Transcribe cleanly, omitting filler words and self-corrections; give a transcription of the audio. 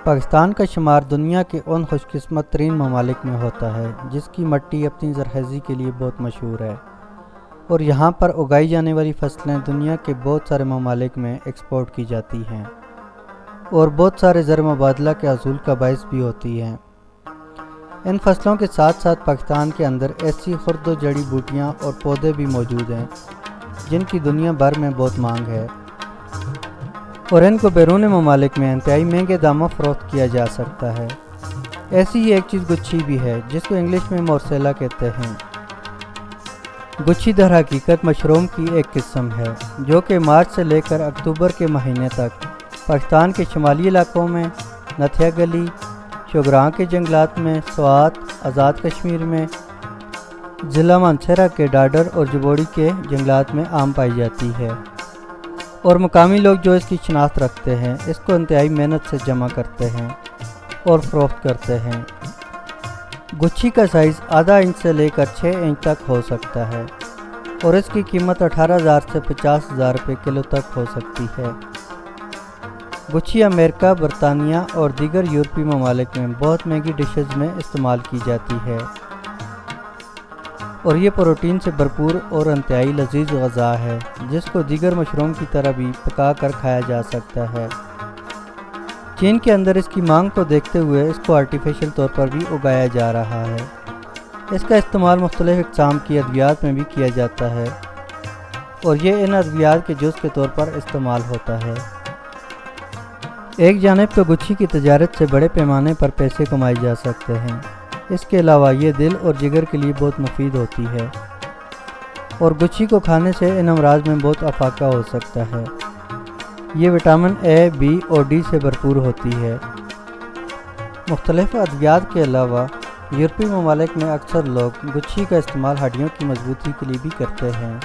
پاکستان کا شمار دنیا کے ان خوش قسمت ترین ممالک میں ہوتا ہے جس کی مٹی اپنی زرخیزی کے لیے بہت مشہور ہے، اور یہاں پر اگائی جانے والی فصلیں دنیا کے بہت سارے ممالک میں ایکسپورٹ کی جاتی ہیں اور بہت سارے زر مبادلہ کے حصول کا باعث بھی ہوتی ہیں۔ ان فصلوں کے ساتھ ساتھ پاکستان کے اندر ایسی خرد و جڑی بوٹیاں اور پودے بھی موجود ہیں جن کی دنیا بھر میں بہت مانگ ہے، اور ان کو بیرون ممالک میں انتہائی مہنگے داموں فروخت کیا جا سکتا ہے۔ ایسی ہی ایک چیز گچھی بھی ہے جس کو انگلش میں مورسیلا کہتے ہیں۔ گچھی در حقیقت مشروم کی ایک قسم ہے جو کہ مارچ سے لے کر اکتوبر کے مہینے تک پاکستان کے شمالی علاقوں میں، نتھیا گلی، شوگراں کے جنگلات میں، سوات، آزاد کشمیر میں، ضلع مانسہرہ کے ڈاڈر اور جبوڑی کے جنگلات میں عام پائی جاتی ہے، اور مقامی لوگ جو اس کی شناخت رکھتے ہیں اس کو انتہائی محنت سے جمع کرتے ہیں اور فروخت کرتے ہیں۔ گچھی کا سائز آدھا انچ سے لے کر 6 انچ تک ہو سکتا ہے اور اس کی قیمت 18,000 سے 50,000 روپے کلو تک ہو سکتی ہے۔ گچھی امریکہ، برطانیہ اور دیگر یورپی ممالک میں بہت مہنگی ڈشز میں استعمال کی جاتی ہے، اور یہ پروٹین سے بھرپور اور انتہائی لذیذ غذا ہے جس کو دیگر مشروم کی طرح بھی پکا کر کھایا جا سکتا ہے۔ چین کے اندر اس کی مانگ کو دیکھتے ہوئے اس کو آرٹیفیشل طور پر بھی اگایا جا رہا ہے۔ اس کا استعمال مختلف اقسام کی ادویات میں بھی کیا جاتا ہے، اور یہ ان ادویات کے جز کے طور پر استعمال ہوتا ہے۔ ایک جانب تو گچھی کی تجارت سے بڑے پیمانے پر پیسے کمائے جا سکتے ہیں، اس کے علاوہ یہ دل اور جگر کے لیے بہت مفید ہوتی ہے، اور گچھی کو کھانے سے ان امراض میں بہت افاقہ ہو سکتا ہے۔ یہ وٹامن اے، بی اور ڈی سے بھرپور ہوتی ہے۔ مختلف ادویات کے علاوہ یورپی ممالک میں اکثر لوگ گچھی کا استعمال ہڈیوں کی مضبوطی کے لیے بھی کرتے ہیں۔